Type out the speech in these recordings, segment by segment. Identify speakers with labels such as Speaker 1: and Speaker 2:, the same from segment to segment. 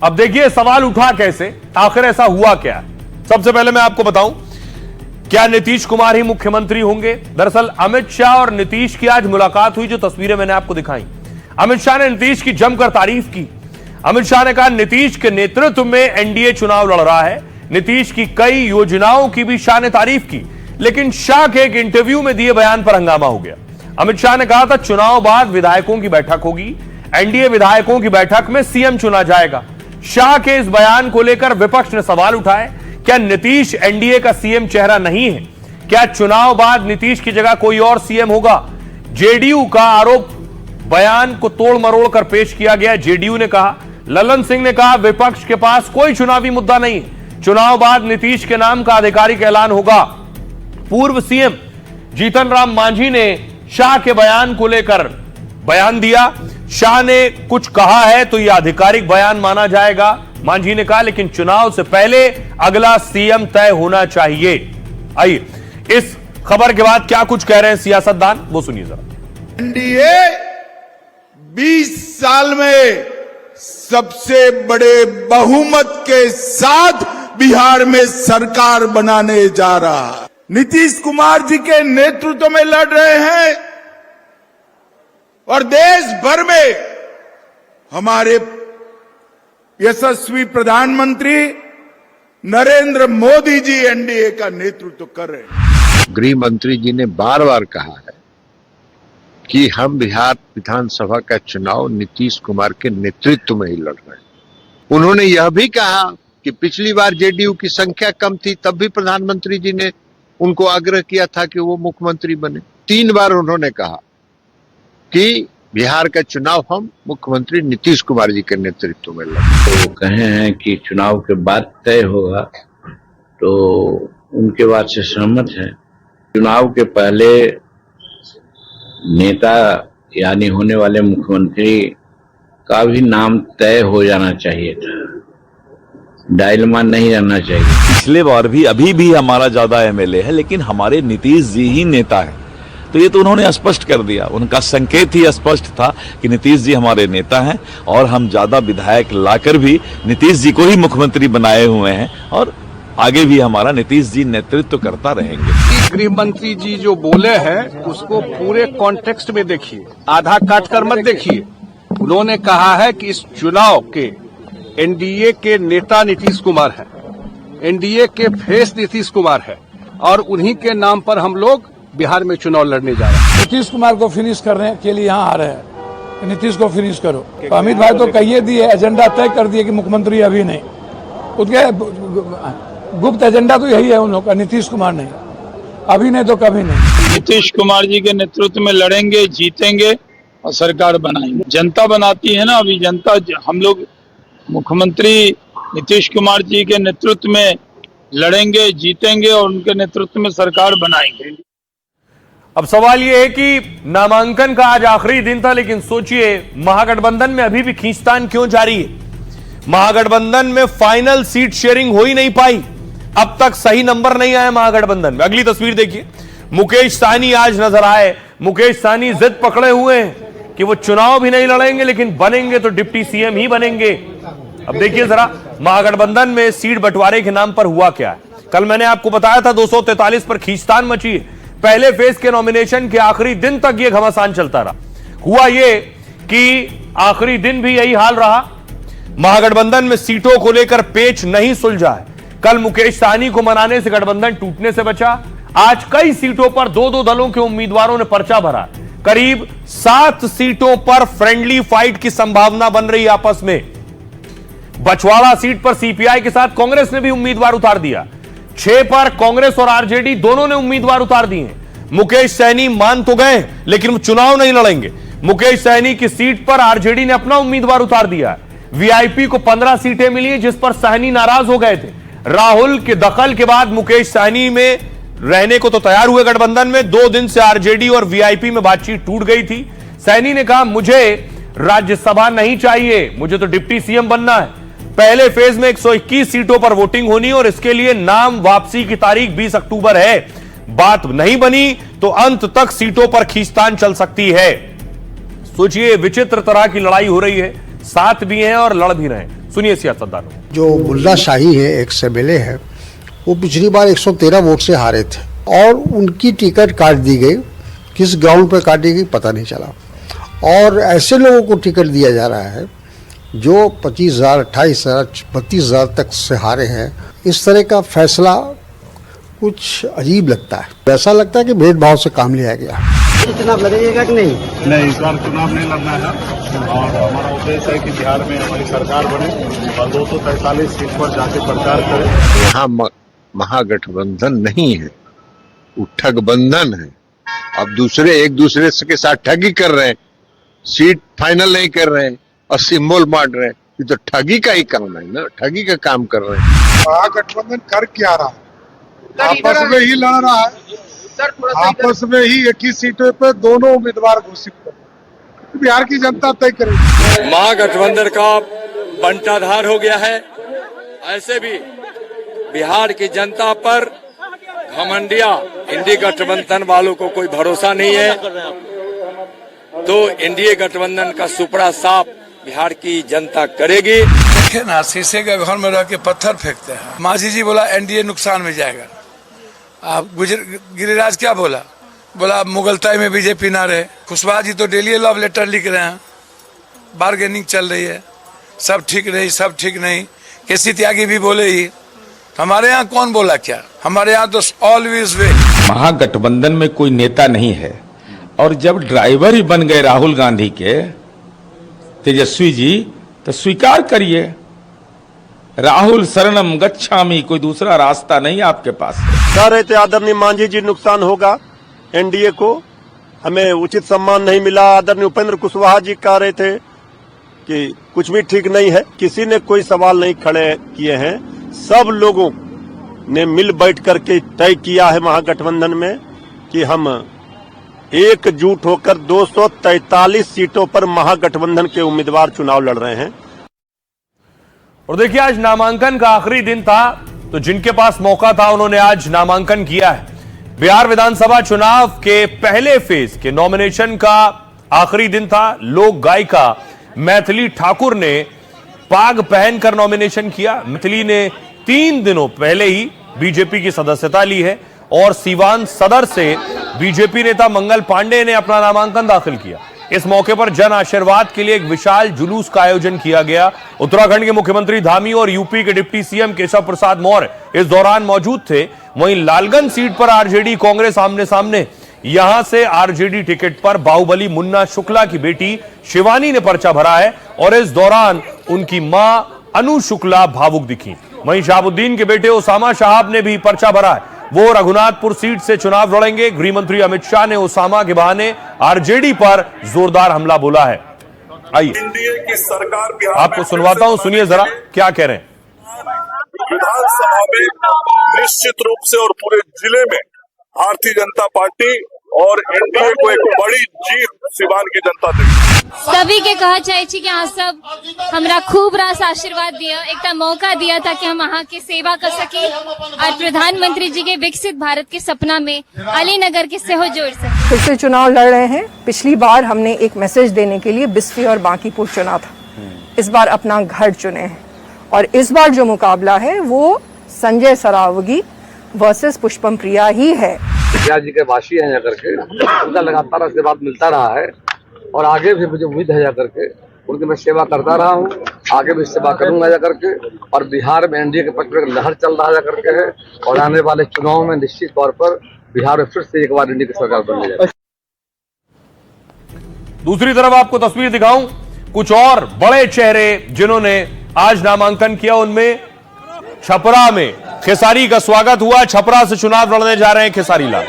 Speaker 1: अब देखिए सवाल उठा कैसे, आखिर ऐसा हुआ क्या। सबसे पहले मैं आपको बताऊं, क्या नीतीश कुमार ही मुख्यमंत्री होंगे। दरअसल अमित शाह और नीतीश की आज मुलाकात हुई, जो तस्वीरें मैंने आपको दिखाई। अमित शाह ने नीतीश की जमकर तारीफ की। अमित शाह ने कहा नीतीश के नेतृत्व में एनडीए चुनाव लड़ रहा है। नीतीश की कई योजनाओं की भी शाह ने तारीफ की, लेकिन शाह के एक इंटरव्यू में दिए बयान पर हंगामा हो गया। अमित शाह ने कहा था चुनाव बाद विधायकों की बैठक होगी, एनडीए विधायकों की बैठक में सीएम चुना जाएगा। शाह के इस बयान को लेकर विपक्ष ने सवाल उठाए, क्या नीतीश एनडीए का सीएम चेहरा नहीं है? क्या चुनाव बाद नीतीश की जगह कोई और सीएम होगा? जेडीयू का आरोप बयान को तोड़ मरोड़ कर पेश किया गया। जेडीयू ने कहा, ललन सिंह ने कहा विपक्ष के पास कोई चुनावी मुद्दा नहीं, चुनाव बाद नीतीश के नाम का आधिकारिक ऐलान होगा। पूर्व सीएम जीतन राम मांझी ने शाह के बयान को लेकर बयान दिया। शाह ने कुछ कहा है तो यह आधिकारिक बयान माना जाएगा, मांझी ने कहा, लेकिन चुनाव से पहले अगला सीएम तय होना चाहिए। आइए इस खबर के बाद क्या कुछ कह रहे हैं सियासतदान, वो सुनिए जरा।
Speaker 2: एनडीए 20 साल में सबसे बड़े बहुमत के साथ बिहार में सरकार बनाने जा रहा है। नीतीश कुमार जी के नेतृत्व में लड़ रहे हैं और देश भर में हमारे यशस्वी प्रधानमंत्री नरेंद्र मोदी जी एनडीए का नेतृत्व कर रहे हैं।
Speaker 3: गृह मंत्री जी ने बार बार कहा है कि हम बिहार विधानसभा का चुनाव नीतीश कुमार के नेतृत्व में ही लड़ रहे हैं। उन्होंने यह भी कहा कि पिछली बार जेडीयू की संख्या कम थी, तब भी प्रधानमंत्री जी ने उनको आग्रह किया था कि वो मुख्यमंत्री बने। 3 बार उन्होंने कहा कि बिहार का चुनाव हम मुख्यमंत्री नीतीश कुमार जी के नेतृत्व में लड़ेंगे।
Speaker 4: तो कहे हैं कि चुनाव के बाद तय होगा, तो उनके बात से सहमत हैं। चुनाव के पहले नेता यानी होने वाले मुख्यमंत्री का भी नाम तय हो जाना चाहिए था, डायलमा नहीं रहना चाहिए।
Speaker 5: पिछले बार भी अभी भी हमारा ज्यादा एमएलए है, लेकिन हमारे नीतीश जी ही नेता है, तो ये तो उन्होंने स्पष्ट कर दिया। उनका संकेत ही स्पष्ट था कि नीतीश जी हमारे नेता हैं और हम ज्यादा विधायक लाकर भी नीतीश जी को ही मुख्यमंत्री बनाए हुए हैं और आगे भी हमारा नीतीश जी नेतृत्व करता रहेंगे।
Speaker 6: गृह मंत्री जी जो बोले हैं उसको पूरे कॉन्टेक्स्ट में देखिए, आधा काट कर मत देखिए। उन्होंने कहा है कि इस चुनाव के एनडीए के नेता नीतीश कुमार हैं, एनडीए के फेस नीतीश कुमार है और उन्हीं के नाम पर हम लोग बिहार में चुनाव लड़ने जा रहे हैं।
Speaker 7: नीतीश कुमार को फिनिश करने के लिए यहाँ आ रहे हैं, नीतीश को फिनिश करो। तो अमित भाई तो कहिए दिए, एजेंडा तय कर दिए कि मुख्यमंत्री अभी नहीं, उसके गुप्त एजेंडा तो यही है उन लोग का, नीतीश कुमार नहीं, अभी नहीं तो कभी नहीं।
Speaker 8: नीतीश कुमार जी के नेतृत्व में लड़ेंगे, जीतेंगे और सरकार बनाएंगे। जनता बनाती है ना, अभी जनता, हम लोग मुख्यमंत्री नीतीश कुमार जी के नेतृत्व में लड़ेंगे, जीतेंगे और उनके नेतृत्व में सरकार बनाएंगे।
Speaker 1: अब सवाल यह है कि नामांकन का आज आखिरी दिन था, लेकिन सोचिए महागठबंधन में अभी भी खींचतान क्यों जारी है। महागठबंधन में फाइनल सीट शेयरिंग हो ही नहीं पाई, अब तक सही नंबर नहीं आया महागठबंधन में। अगली तस्वीर देखिए, मुकेश सहनी आज नजर आए। मुकेश सहनी जिद पकड़े हुए हैं कि वो चुनाव भी नहीं लड़ेंगे, लेकिन बनेंगे तो डिप्टी सीएम ही बनेंगे। अब देखिए जरा महागठबंधन में सीट बंटवारे के नाम पर हुआ क्या है। कल मैंने आपको बताया था 243 पर खींचतान मची है। पहले फेज के नॉमिनेशन के आखिरी दिन तक यह घमासान चलता रहा। हुआ यह कि आखिरी दिन भी यही हाल रहा, महागठबंधन में सीटों को लेकर पेच नहीं सुलझा है। कल मुकेश सहनी को मनाने से गठबंधन टूटने से बचा। आज कई सीटों पर 2-2 दलों के उम्मीदवारों ने पर्चा भरा। करीब 7 सीटों पर फ्रेंडली फाइट की संभावना बन रही आपस में। बछवाड़ा सीट पर सीपीआई के साथ कांग्रेस ने भी उम्मीदवार उतार दिया। 6 पर कांग्रेस और आरजेडी दोनों ने उम्मीदवार उतार दिए हैं। मुकेश सहनी मान तो गए, लेकिन चुनाव नहीं लड़ेंगे। मुकेश सहनी की सीट पर आरजेडी ने अपना उम्मीदवार उतार दिया। वीआईपी को 15 सीटें मिली, जिस पर सहनी नाराज हो गए थे। राहुल के दखल के बाद मुकेश सहनी में रहने को तो तैयार हुए गठबंधन में। 2 दिन से आरजेडी और वीआईपी में बातचीत टूट गई थी। सहनी ने कहा मुझे राज्यसभा नहीं चाहिए, मुझे तो डिप्टी सीएम बनना है। पहले फेज में 121 सीटों पर वोटिंग होनी और इसके लिए नाम वापसी की तारीख 20 अक्टूबर है। बात नहीं बनी तो अंत तक सीटों पर खींचतान चल सकती है। सोचिए विचित्र तरह की लड़ाई हो रही है, साथ भी हैं और लड़ भी रहे हैं। सुनिए सियासतदानों।
Speaker 9: जो मुल्ला शाही है, एक्स एमएलए है, वो पिछली बार 113 वोट से हारे थे और उनकी टिकट काट दी गई। किस ग्राउंड पर काटी गई पता नहीं चला। और ऐसे लोगों को टिकट दिया जा रहा है जो 25,000, 28,000, 32,000 तक से हारे हैं। इस तरह का फैसला कुछ अजीब लगता है। ऐसा लगता है कि भेदभाव से काम लिया गया।
Speaker 10: चुनाव लड़ेगा कि नहीं?
Speaker 11: नहीं, इस बार चुनाव नहीं लड़ना है और हमारा उद्देश्य है कि बिहार में हमारी सरकार बने और 243 सीट पर जाके प्रचार करें।
Speaker 3: यहाँ महागठबंधन नहीं है, वो ठगबंधन है। अब दूसरे एक दूसरे के साथ ठगी कर रहे हैं, सीट फाइनल नहीं कर रहे हैं और सिंबल बांट रहे हैं। ये तो ठगी का ही काम है ना, ठगी का काम कर रहे हैं।
Speaker 11: महागठबंधन कर क्या रहा है? आपस में ही लड़ रहा है, आपस में ही एक ही सीटों पे दोनों उम्मीदवार घोषित कर। बिहार की जनता तय करेगी।
Speaker 12: महागठबंधन का बंटाधार हो गया है। ऐसे भी बिहार की जनता पर घमंडिया इंडी गठबंधन वालों को कोई भरोसा नहीं है, तो एनडीए गठबंधन का सुपड़ा साफ बिहार की जनता करेगी।
Speaker 7: देखे ना, शीशे के घर में रह के पत्थर फेंकते हैं। मांझी जी बोला एनडीए नुकसान में जाएगा। आप गिरिराज क्या बोला मुगलताई में बीजेपी ना रहे। कुशवाहा जी तो डेली लव लेटर लिख रहे हैं, बार्गेनिंग चल रही है, सब ठीक नहीं। केसी त्यागी भी बोले ही। हमारे यहाँ कौन बोला क्या? हमारे यहाँ तो ऑलवेज वे।
Speaker 13: महागठबंधन में कोई नेता नहीं है और जब ड्राइवर ही बन गए राहुल गांधी के तेजस्वी जी, तो स्वीकार करिए, राहुल शरणम गच्छामि, कोई दूसरा रास्ता नहीं आपके पास।
Speaker 14: कह रहे थे आदरणीय मांझी जी नुकसान होगा एनडीए को, हमें उचित सम्मान नहीं मिला। आदरणीय उपेंद्र कुशवाहा जी कह रहे थे कि कुछ भी ठीक नहीं है। किसी ने कोई सवाल नहीं खड़े किए हैं। सब लोगों ने मिल बैठ करके तय किया है महागठबंधन में कि हम एकजुट होकर 243 सीटों पर महागठबंधन के उम्मीदवार चुनाव लड़ रहे हैं।
Speaker 1: और देखिए, आज नामांकन का आखिरी दिन था, तो जिनके पास मौका था उन्होंने आज नामांकन किया है। बिहार विधानसभा चुनाव के पहले फेज के नॉमिनेशन का आखिरी दिन था। लोक गायिका मैथिली ठाकुर ने पाग पहनकर नॉमिनेशन किया। मैथिली ने 3 दिनों पहले ही बीजेपी की सदस्यता ली है और सीवान सदर से बीजेपी नेता मंगल पांडे ने अपना नामांकन दाखिल किया। इस मौके पर जन आशीर्वाद के लिए एक विशाल जुलूस का आयोजन किया गया। उत्तराखंड के मुख्यमंत्री धामी और यूपी के डिप्टी सीएम केशव प्रसाद मौर्य इस दौरान मौजूद थे। वहीं लालगंज सीट पर आरजेडी कांग्रेस आमने सामने। यहां से आरजेडी टिकट पर बाहुबली मुन्ना शुक्ला की बेटी शिवानी ने पर्चा भरा है और इस दौरान उनकी मां अनु शुक्ला भावुक दिखी। वहीं शहाबुद्दीन के बेटे ओसामा शाहब ने भी पर्चा भरा है। वो रघुनाथपुर सीट से चुनाव लड़ेंगे। गृह मंत्री अमित शाह ने ओसामा के बहाने आरजेडी पर जोरदार हमला बोला है। आइए
Speaker 11: की सरकार
Speaker 1: आपको सुनवाता हूं, सुनिए जरा क्या कह रहे हैं।
Speaker 11: विधानसभा में निश्चित रूप से और पूरे जिले में भारतीय जनता पार्टी और एनडीए को एक बड़ी जीत सिवान की जनता देगी।
Speaker 15: सभी के कह चाहे छी कि अहाँ सब हमरा खूब रास आशीर्वाद दिया, एक मौका दिया ताकि हम अहाँ के सेवा कर सकी और प्रधानमंत्री जी के विकसित भारत के सपना में अलीनगर के सेहो जोड़ सके।
Speaker 16: फिर से चुनाव लड़ रहे हैं। पिछली बार हमने एक मैसेज देने के लिए बिस्फी और बांकीपुर चुना था, इस बार अपना घर चुने हैं और इस बार जो मुकाबला है वो संजय सरावगी वर्सेस पुष्पम प्रिया ही है।
Speaker 17: विजय जी के वासी हैं जाकर के, उनका लगातार आशीर्वाद मिलता रहा है और आगे भी मुझे उम्मीद है जाकर के उनकी मैं सेवा करता रहा हूँ, आगे भी सेवा करूंगा जाकर के। और बिहार में एनडीए के पक्ष में लहर चल रहा जाकर के है और आने वाले चुनाव में निश्चित तौर पर बिहार में फिर से एक बार एनडीए की सरकार बनने जाएगी।
Speaker 1: दूसरी तरफ आपको तस्वीर दिखाऊं, कुछ और बड़े चेहरे जिन्होंने आज नामांकन किया, उनमें छपरा में खेसारी का स्वागत हुआ। छपरा से चुनाव लड़ने जा रहे हैं खेसारी लाल।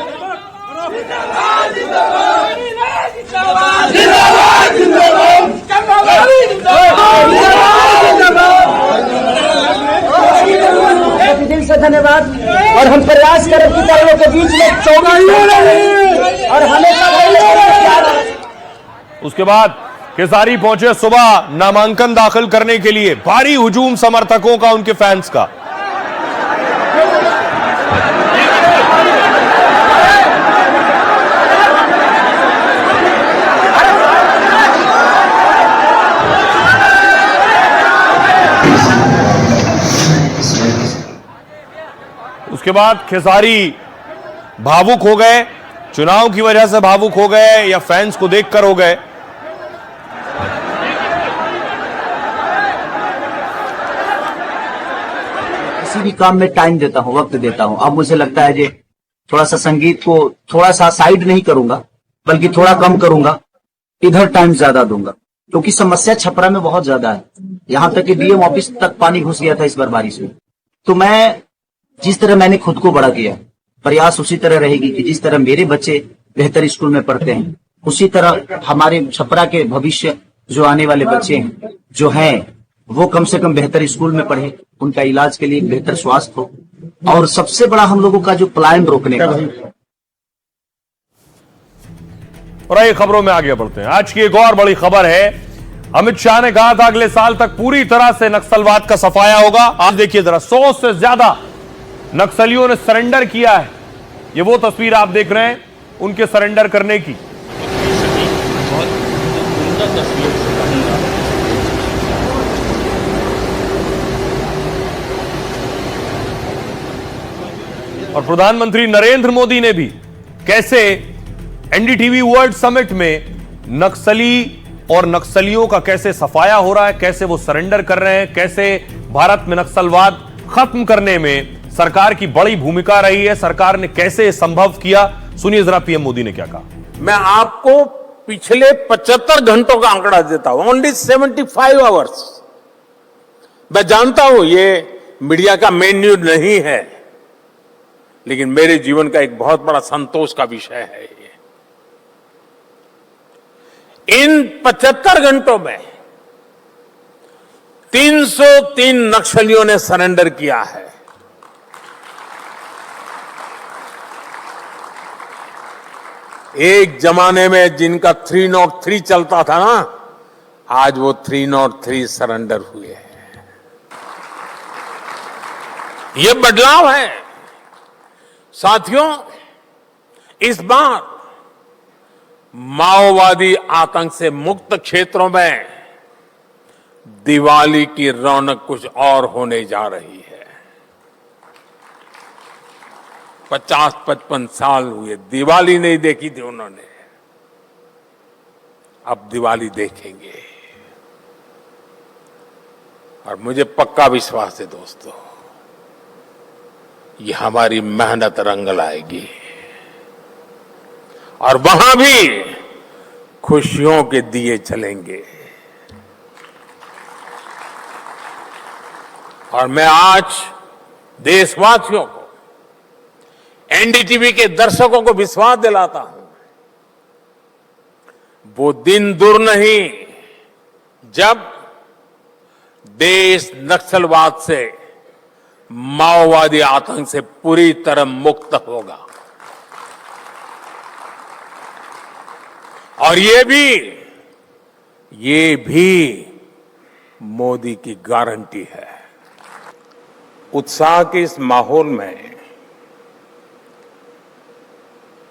Speaker 10: दिल से धन्यवाद और हम प्रयास करें कि दलों के बीच में और हमेशा।
Speaker 1: उसके बाद खेसारी पहुंचे सुबह नामांकन दाखिल करने के लिए। भारी हुजूम समर्थकों का, उनके फैंस का। उसके बाद खेसारी भावुक हो गए, चुनाव की वजह से भावुक हो गए या फैंस को देखकर हो गए?
Speaker 10: किसी भी काम में टाइम देता हूं, वक्त देता हूं। अब मुझे लगता है कि थोड़ा सा संगीत को थोड़ा सा साइड नहीं करूंगा, बल्कि थोड़ा कम करूंगा, इधर टाइम ज्यादा दूंगा, क्योंकि समस्या छपरा में बहुत ज्यादा है। यहां तक कि डीएम ऑफिस तक पानी घुस गया था इस बार बारिश में। तो मैं जिस तरह मैंने खुद को बड़ा किया, प्रयास उसी तरह रहेगी कि जिस तरह मेरे बच्चे बेहतर स्कूल में पढ़ते हैं, उसी तरह हमारे छपरा के भविष्य जो आने वाले बच्चे हैं जो हैं, वो कम से कम बेहतर स्कूल में पढ़े, उनका इलाज के लिए बेहतर स्वास्थ्य हो। और सबसे बड़ा हम लोगों का जो पलायन रोकने का।
Speaker 1: और आइए खबरों में आगे बढ़ते हैं। आज की एक और बड़ी खबर है, अमित शाह ने कहा था अगले साल तक पूरी तरह से नक्सलवाद का सफाया होगा। आज देखिए जरा, 100 से ज्यादा नक्सलियों ने सरेंडर किया है। ये वो तस्वीर आप देख रहे हैं उनके सरेंडर करने की। और प्रधानमंत्री नरेंद्र मोदी ने भी कैसे एनडीटीवी वर्ल्ड समिट में नक्सली और नक्सलियों का कैसे सफाया हो रहा है, कैसे वो सरेंडर कर रहे हैं, कैसे भारत में नक्सलवाद खत्म करने में सरकार की बड़ी भूमिका रही है, सरकार ने कैसे संभव किया। सुनिए जरा पीएम मोदी ने क्या कहा।
Speaker 13: मैं आपको पिछले 75 घंटों का आंकड़ा देता हूं, ओनली 75 आवर्स। मैं जानता हूं ये मीडिया का मेन न्यूज नहीं है, लेकिन मेरे जीवन का एक बहुत बड़ा संतोष का विषय है। इन 75 घंटों में 303 नक्सलियों ने सरेंडर किया है। एक जमाने में जिनका 303 चलता था ना, आज वो 303 सरेंडर हुए हैं। ये बदलाव है साथियों। इस बार माओवादी आतंक से मुक्त क्षेत्रों में दिवाली की रौनक कुछ और होने जा रही है। 50-55 साल हुए दिवाली नहीं देखी थी उन्होंने, अब दिवाली देखेंगे। और मुझे पक्का विश्वास है दोस्तों, ये हमारी मेहनत रंग लाएगी और वहां भी खुशियों के दिए जलेंगे। और मैं आज देशवासियों को, एनडीटीवी के दर्शकों को विश्वास दिलाता हूं, वो दिन दूर नहीं जब देश नक्सलवाद से, माओवादी आतंक से पूरी तरह मुक्त होगा। और ये भी मोदी की गारंटी है। उत्साह के इस माहौल में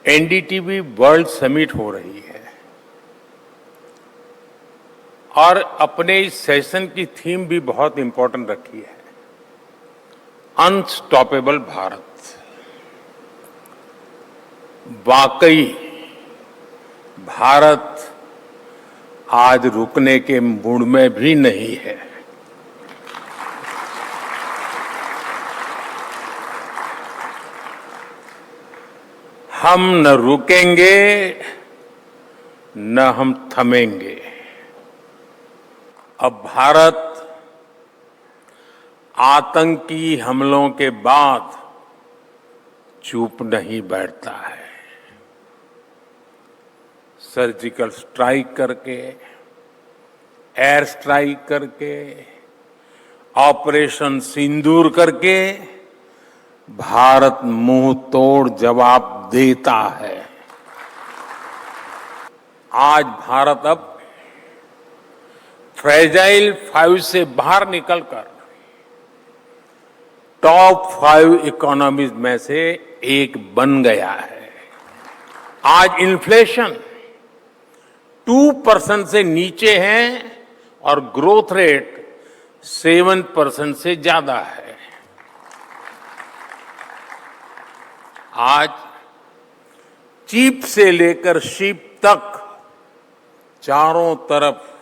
Speaker 13: एनडीटीवी वर्ल्ड समिट हो रही है और अपने इस सेशन की थीम भी बहुत इंपॉर्टेंट रखी है, अनस्टॉपेबल भारत। वाकई भारत आज रुकने के मूड में भी नहीं है। हम न रुकेंगे न हम थमेंगे। अब भारत आतंकी हमलों के बाद चुप नहीं बैठता है। सर्जिकल स्ट्राइक करके, एयर स्ट्राइक करके, ऑपरेशन सिंदूर करके भारत मुंह तोड़ जवाब देता है। आज भारत अब फ्रेजाइल 5 से बाहर निकलकर टॉप 5 इकोनॉमीज में से एक बन गया है। आज इन्फ्लेशन 2% से नीचे है और ग्रोथ रेट 7% से ज्यादा है।
Speaker 18: आज चीप से लेकर शीप तक चारों तरफ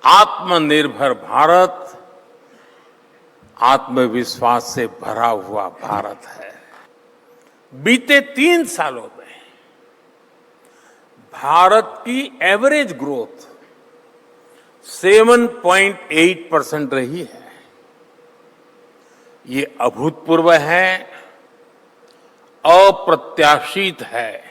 Speaker 18: आत्मनिर्भर भारत, आत्मविश्वास से भरा हुआ भारत है। बीते 3 सालों में भारत की एवरेज ग्रोथ 7.8% रही है। ये अभूतपूर्व है, अप्रत्याशित है।